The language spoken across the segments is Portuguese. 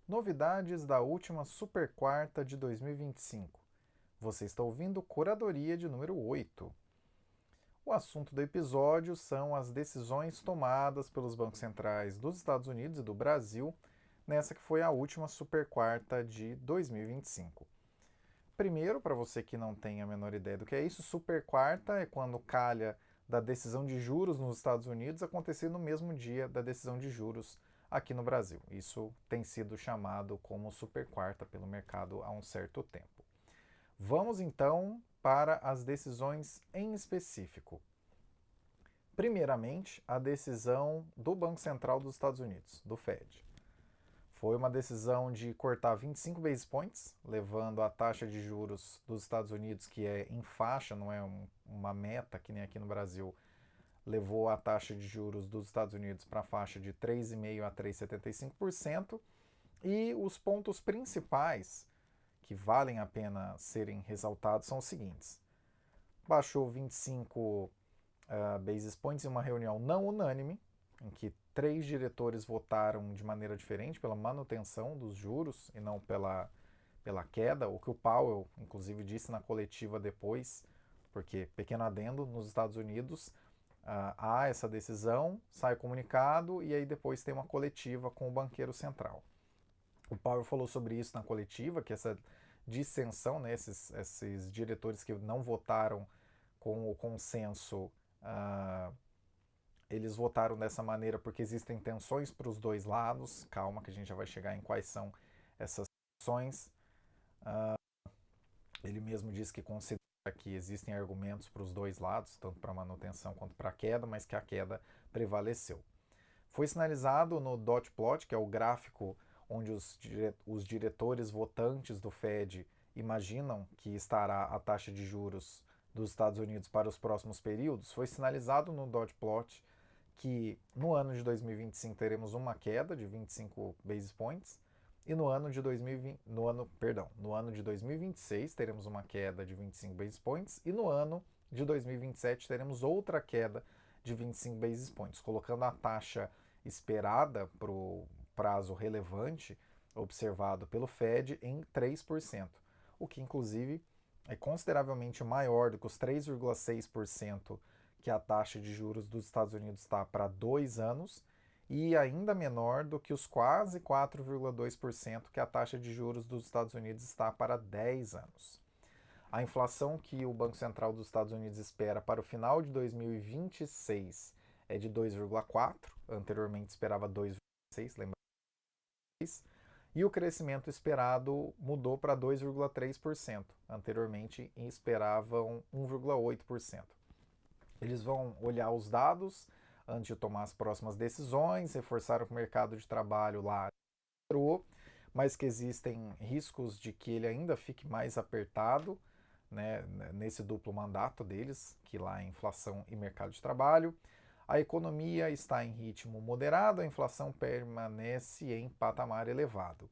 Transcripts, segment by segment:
Novidades da última super quarta de 2025. Você está ouvindo Curadoria de número 8. O assunto do episódio são as decisões tomadas pelos bancos centrais dos Estados Unidos e do Brasil nessa que foi a última super quarta de 2025. Primeiro, para você que não tem a menor ideia do que é isso, super quarta é quando calha da decisão de juros nos Estados Unidos acontecer no mesmo dia da decisão de juros aqui no Brasil. Isso tem sido chamado como super quarta pelo mercado há um certo tempo. Vamos então para as decisões em específico. Primeiramente, a decisão do Banco Central dos Estados Unidos, do Fed. Foi uma decisão de cortar 25 basis points, levando a taxa de juros dos Estados Unidos, que é em faixa, não é uma meta que nem aqui no Brasil, levou a taxa de juros dos Estados Unidos para a faixa de 3,5% a 3,75%. E os pontos principais que valem a pena serem ressaltados são os seguintes. Baixou 25 basis points em uma reunião não unânime, em que 3 diretores votaram de maneira diferente pela manutenção dos juros e não pela queda, o que o Powell, inclusive, disse na coletiva depois, porque, pequeno adendo, nos Estados Unidos há essa decisão, sai o comunicado e aí depois tem uma coletiva com o banqueiro central. O Powell falou sobre isso na coletiva, que essa dissensão, né, esses diretores que não votaram com o consenso, eles votaram dessa maneira porque existem tensões para os dois lados. Calma, que a gente já vai chegar em quais são essas tensões. Ele mesmo disse que considera que existem argumentos para os dois lados, tanto para a manutenção quanto para a queda, mas que a queda prevaleceu. Foi sinalizado no dot plot, que é o gráfico onde os diretores votantes do Fed imaginam que estará a taxa de juros dos Estados Unidos para os próximos períodos. Foi sinalizado no dot plot que no ano de 2025 teremos uma queda de 25 basis points e no ano de 2026 teremos uma queda de 25 basis points e no ano de 2027 teremos outra queda de 25 basis points, colocando a taxa esperada para o prazo relevante observado pelo Fed em 3%, o que inclusive é consideravelmente maior do que os 3,6% que a taxa de juros dos Estados Unidos está para 2 anos e ainda menor do que os quase 4,2% que a taxa de juros dos Estados Unidos está para 10 anos. A inflação que o Banco Central dos Estados Unidos espera para o final de 2026 é de 2,4%, anteriormente esperava 2,6%, lembra? E o crescimento esperado mudou para 2,3%, anteriormente esperavam 1,8%. Eles vão olhar os dados antes de tomar as próximas decisões, reforçaram que o mercado de trabalho lá melhorou, mas que existem riscos de que ele ainda fique mais apertado, né, nesse duplo mandato deles, que lá é inflação e mercado de trabalho. A economia está em ritmo moderado, a inflação permanece em patamar elevado.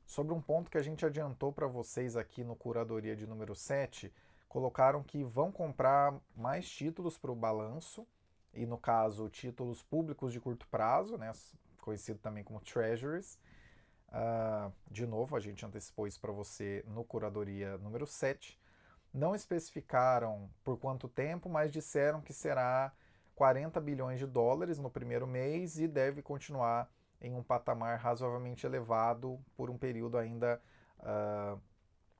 Sobre um ponto que a gente adiantou para vocês aqui no Curadoria de número 7, colocaram que vão comprar mais títulos para o balanço, e no caso, títulos públicos de curto prazo, né, conhecido também como treasuries. De novo, a gente antecipou isso para você no Curadoria número 7. Não especificaram por quanto tempo, mas disseram que será 40 bilhões de dólares no primeiro mês e deve continuar em um patamar razoavelmente elevado por um período ainda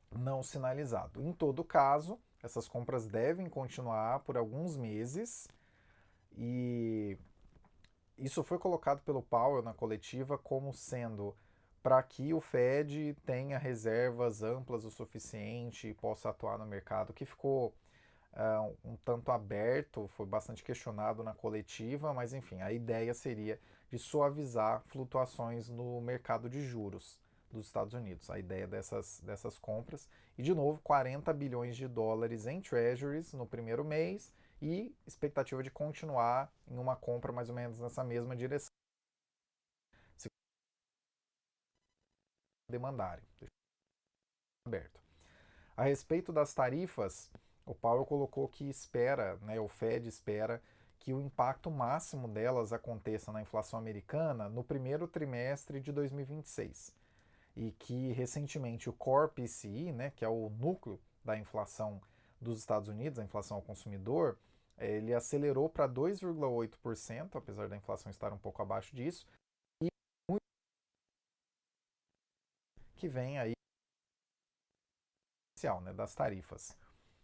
não sinalizado. Em todo caso, essas compras devem continuar por alguns meses e isso foi colocado pelo Powell na coletiva como sendo para que o Fed tenha reservas amplas o suficiente e possa atuar no mercado, que ficou um tanto aberto, foi bastante questionado na coletiva, mas enfim, a ideia seria de suavizar flutuações no mercado de juros dos Estados Unidos, a ideia dessas compras. E, de novo, 40 bilhões de dólares em treasuries no primeiro mês e expectativa de continuar em uma compra mais ou menos nessa mesma direção, se demandarem. Deixa aberto. A respeito das tarifas, o Powell colocou que espera, né, o Fed espera que o impacto máximo delas aconteça na inflação americana no primeiro trimestre de 2026. E que recentemente o Core PCE, né, que é o núcleo da inflação dos Estados Unidos, a inflação ao consumidor, ele acelerou para 2,8%, apesar da inflação estar um pouco abaixo disso, e que vem aí né, das tarifas.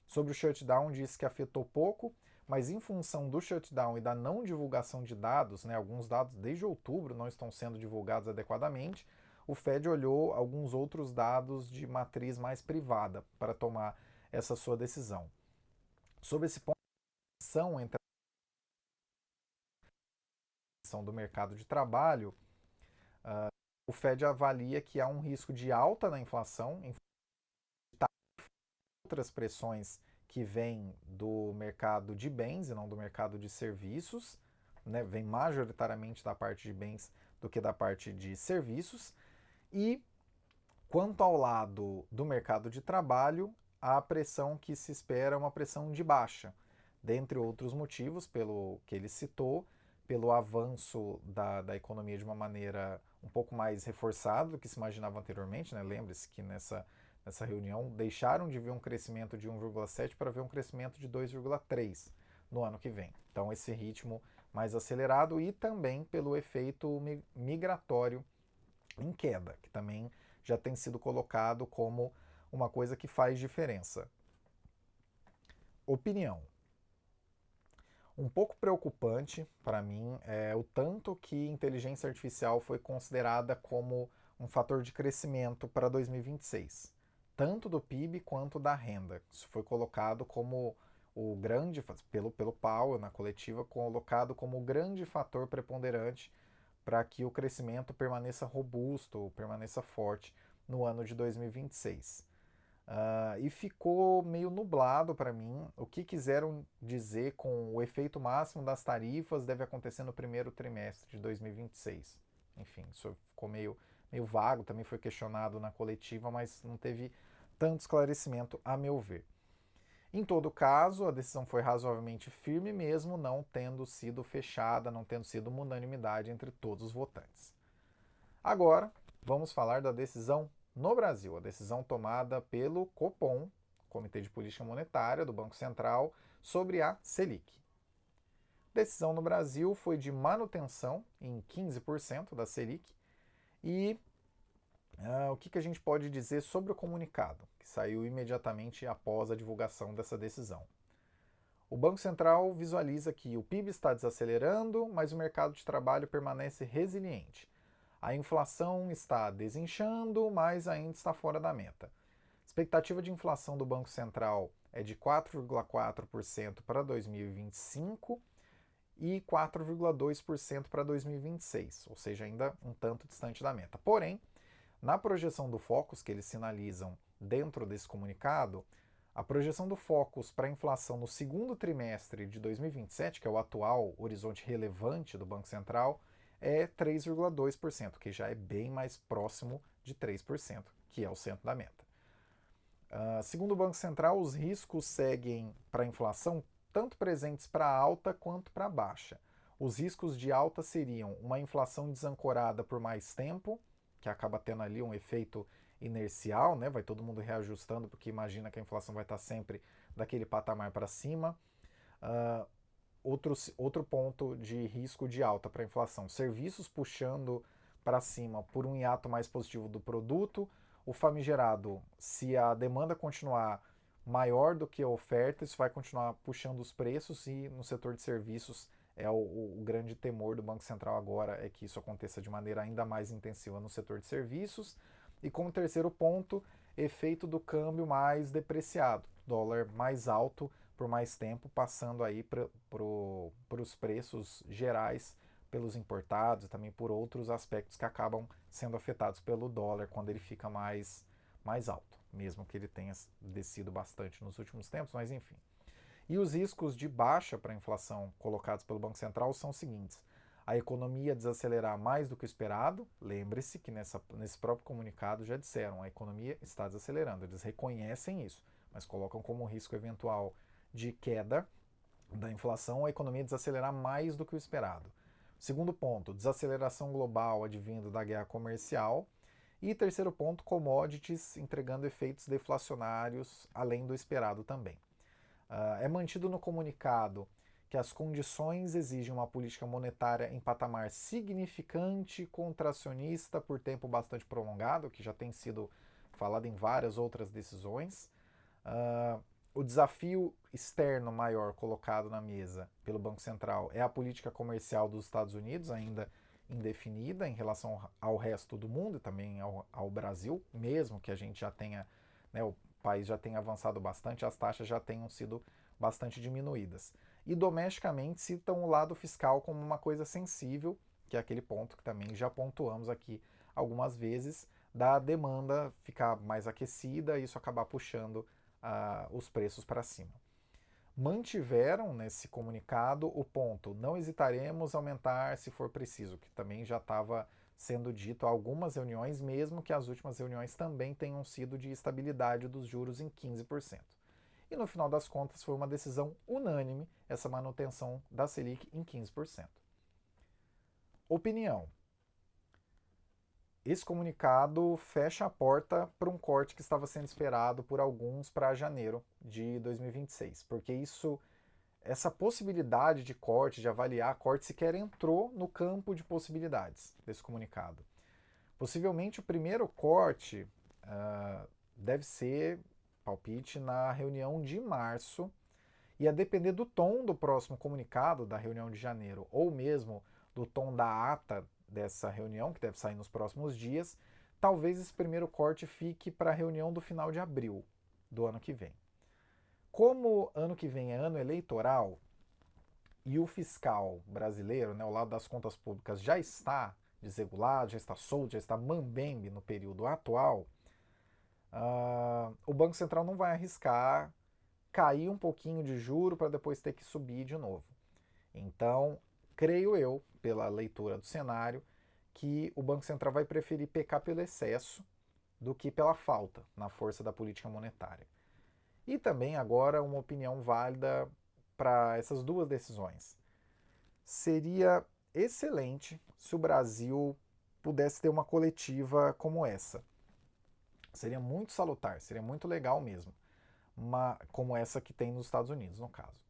Sobre o shutdown, disse que afetou pouco, mas em função do shutdown e da não divulgação de dados, né, alguns dados desde outubro não estão sendo divulgados adequadamente, o Fed olhou alguns outros dados de matriz mais privada para tomar essa sua decisão. Sobre esse ponto, a relação entre a questão do mercado de trabalho, o Fed avalia que há um risco de alta na inflação, em outras pressões que vêm do mercado de bens e não do mercado de serviços, né? Vem majoritariamente da parte de bens do que da parte de serviços. E quanto ao lado do mercado de trabalho, a pressão que se espera é uma pressão de baixa, dentre outros motivos, pelo que ele citou, pelo avanço da economia de uma maneira um pouco mais reforçada do que se imaginava anteriormente, né? Lembre-se que nessa reunião deixaram de ver um crescimento de 1,7 para ver um crescimento de 2,3 no ano que vem. Então esse ritmo mais acelerado e também pelo efeito migratório em queda, que também já tem sido colocado como uma coisa que faz diferença. Opinião. Um pouco preocupante para mim é o tanto que inteligência artificial foi considerada como um fator de crescimento para 2026, tanto do PIB quanto da renda. Isso foi colocado como o grande, pelo Powell na coletiva, colocado como o grande fator preponderante para que o crescimento permaneça robusto, permaneça forte no ano de 2026. E ficou meio nublado para mim o que quiseram dizer com o efeito máximo das tarifas deve acontecer no primeiro trimestre de 2026. Enfim, isso ficou meio vago, também foi questionado na coletiva, mas não teve tanto esclarecimento, a meu ver. Em todo caso, a decisão foi razoavelmente firme, mesmo não tendo sido fechada, não tendo sido uma unanimidade entre todos os votantes. Agora, vamos falar da decisão no Brasil, a decisão tomada pelo Copom, Comitê de Política Monetária do Banco Central, sobre a Selic. A decisão no Brasil foi de manutenção em 15% da Selic e o que a gente pode dizer sobre o comunicado, que saiu imediatamente após a divulgação dessa decisão. O Banco Central visualiza que o PIB está desacelerando, mas o mercado de trabalho permanece resiliente. A inflação está desinchando, mas ainda está fora da meta. A expectativa de inflação do Banco Central é de 4,4% para 2025 e 4,2% para 2026, ou seja, ainda um tanto distante da meta. Porém, na projeção do Focus, que eles sinalizam dentro desse comunicado, a projeção do Focus para a inflação no segundo trimestre de 2027, que é o atual horizonte relevante do Banco Central, é 3,2%, que já é bem mais próximo de 3%, que é o centro da meta. Segundo o Banco Central, os riscos seguem para a inflação tanto presentes para alta quanto para baixa. Os riscos de alta seriam uma inflação desancorada por mais tempo, que acaba tendo ali um efeito inercial, né? Vai todo mundo reajustando porque imagina que a inflação vai estar sempre daquele patamar para cima. Outro ponto de risco de alta para a inflação, serviços puxando para cima por um hiato mais positivo do produto, o famigerado, se a demanda continuar maior do que a oferta, isso vai continuar puxando os preços e no setor de serviços o grande temor do Banco Central agora é que isso aconteça de maneira ainda mais intensiva no setor de serviços. E como terceiro ponto, efeito do câmbio mais depreciado, dólar mais alto por mais tempo, passando aí para os preços gerais pelos importados e também por outros aspectos que acabam sendo afetados pelo dólar quando ele fica mais alto, mesmo que ele tenha descido bastante nos últimos tempos, mas enfim. E os riscos de baixa para a inflação colocados pelo Banco Central são os seguintes: a economia desacelerar mais do que o esperado. Lembre-se que nesse próprio comunicado já disseram, a economia está desacelerando, eles reconhecem isso, mas colocam como risco eventual de queda. da inflação, a economia desacelerar mais do que o esperado. Segundo ponto, desaceleração global advindo da guerra comercial. E terceiro ponto, commodities entregando efeitos deflacionários além do esperado também. É mantido no comunicado que as condições exigem uma política monetária em patamar significante contracionista por tempo bastante prolongado, que já tem sido falado em várias outras decisões. O desafio externo maior colocado na mesa pelo Banco Central é a política comercial dos Estados Unidos, ainda indefinida em relação ao resto do mundo e também ao Brasil, mesmo que a gente já tenha, né, o país já tenha avançado bastante, as taxas já tenham sido bastante diminuídas. E domesticamente citam o lado fiscal como uma coisa sensível, que é aquele ponto que também já pontuamos aqui algumas vezes, da demanda ficar mais aquecida e isso acabar puxando os preços para cima. Mantiveram nesse comunicado o ponto: não hesitaremos a aumentar se for preciso, que também já estava sendo dito há algumas reuniões, mesmo que as últimas reuniões também tenham sido de estabilidade dos juros em 15%. E no final das contas foi uma decisão unânime essa manutenção da Selic em 15%. Opinião. Esse comunicado fecha a porta para um corte que estava sendo esperado por alguns para janeiro de 2026, porque essa possibilidade de corte, de avaliar corte, sequer entrou no campo de possibilidades desse comunicado. Possivelmente o primeiro corte deve ser, palpite, na reunião de março, e a depender do tom do próximo comunicado da reunião de janeiro, ou mesmo do tom da ata dessa reunião, que deve sair nos próximos dias, talvez esse primeiro corte fique para a reunião do final de abril do ano que vem. Como ano que vem é ano eleitoral e o fiscal brasileiro, né, o lado das contas públicas, já está desregulado, já está solto, já está mambembe no período atual, o Banco Central não vai arriscar cair um pouquinho de juro para depois ter que subir de novo. Então, creio eu, pela leitura do cenário, que o Banco Central vai preferir pecar pelo excesso do que pela falta na força da política monetária. E também agora uma opinião válida para essas duas decisões. Seria excelente se o Brasil pudesse ter uma coletiva como essa. Seria muito salutar, seria muito legal mesmo. Como essa que tem nos Estados Unidos, no caso.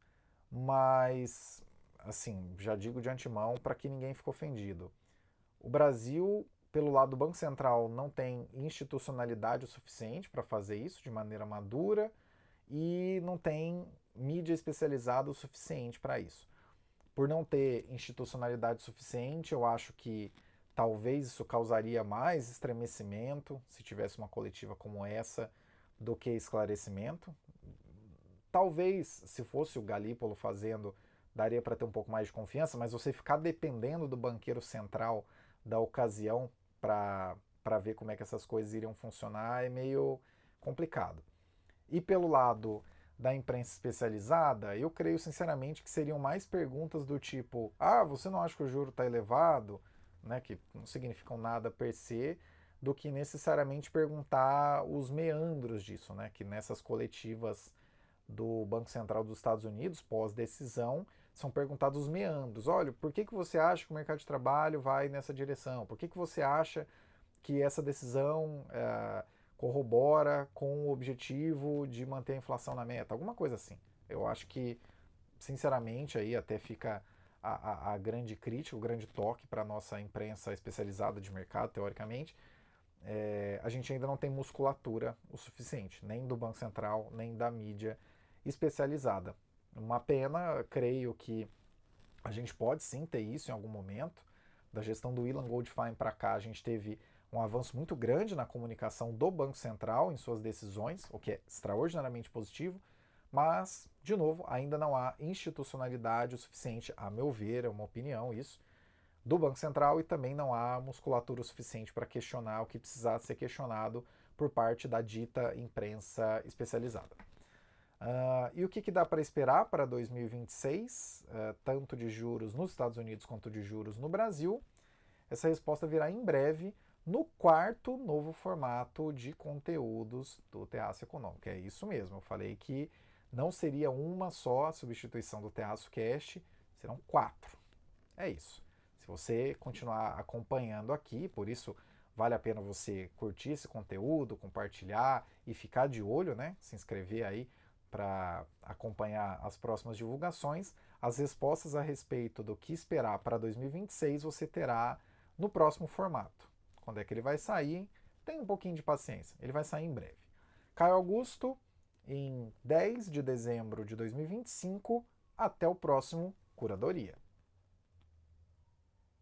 Mas, assim, já digo de antemão para que ninguém fique ofendido. O Brasil, pelo lado do Banco Central, não tem institucionalidade o suficiente para fazer isso de maneira madura e não tem mídia especializada o suficiente para isso. Por não ter institucionalidade suficiente, eu acho que talvez isso causaria mais estremecimento se tivesse uma coletiva como essa do que esclarecimento. Talvez, se fosse o Galípolo fazendo, daria para ter um pouco mais de confiança, mas você ficar dependendo do banqueiro central da ocasião para ver como é que essas coisas iriam funcionar é meio complicado. E pelo lado da imprensa especializada, eu creio sinceramente que seriam mais perguntas do tipo: ah, você não acha que o juro está elevado? Né, que não significam nada per se, do que necessariamente perguntar os meandros disso, né, que nessas coletivas do Banco Central dos Estados Unidos, pós-decisão, são perguntados os meandros. Olha, por que você acha que o mercado de trabalho vai nessa direção? Por que você acha que essa decisão corrobora com o objetivo de manter a inflação na meta? Alguma coisa assim. Eu acho que, sinceramente, aí até fica a grande crítica, o grande toque para a nossa imprensa especializada de mercado, teoricamente. A gente ainda não tem musculatura o suficiente, nem do Banco Central, nem da mídia especializada. Uma pena, creio que a gente pode sim ter isso em algum momento. Da gestão do Ilan Goldfein para cá, a gente teve um avanço muito grande na comunicação do Banco Central em suas decisões, o que é extraordinariamente positivo, mas, de novo, ainda não há institucionalidade o suficiente, a meu ver, é uma opinião isso, do Banco Central e também não há musculatura o suficiente para questionar o que precisar ser questionado por parte da dita imprensa especializada. E o que dá para esperar para 2026, tanto de juros nos Estados Unidos quanto de juros no Brasil? Essa resposta virá em breve no quarto novo formato de conteúdos do Terraço Econômico. É isso mesmo, eu falei que Não seria uma só a substituição do Terraço Cast, serão 4. É isso. Se você continuar acompanhando aqui, por isso vale a pena você curtir esse conteúdo, compartilhar e ficar de olho, né? Se inscrever aí para acompanhar as próximas divulgações. As respostas a respeito do que esperar para 2026 você terá no próximo formato. Quando é que ele vai sair? Tenha um pouquinho de paciência, ele vai sair em breve. Caio Augusto, em 10 de dezembro de 2025, até o próximo Curadoria.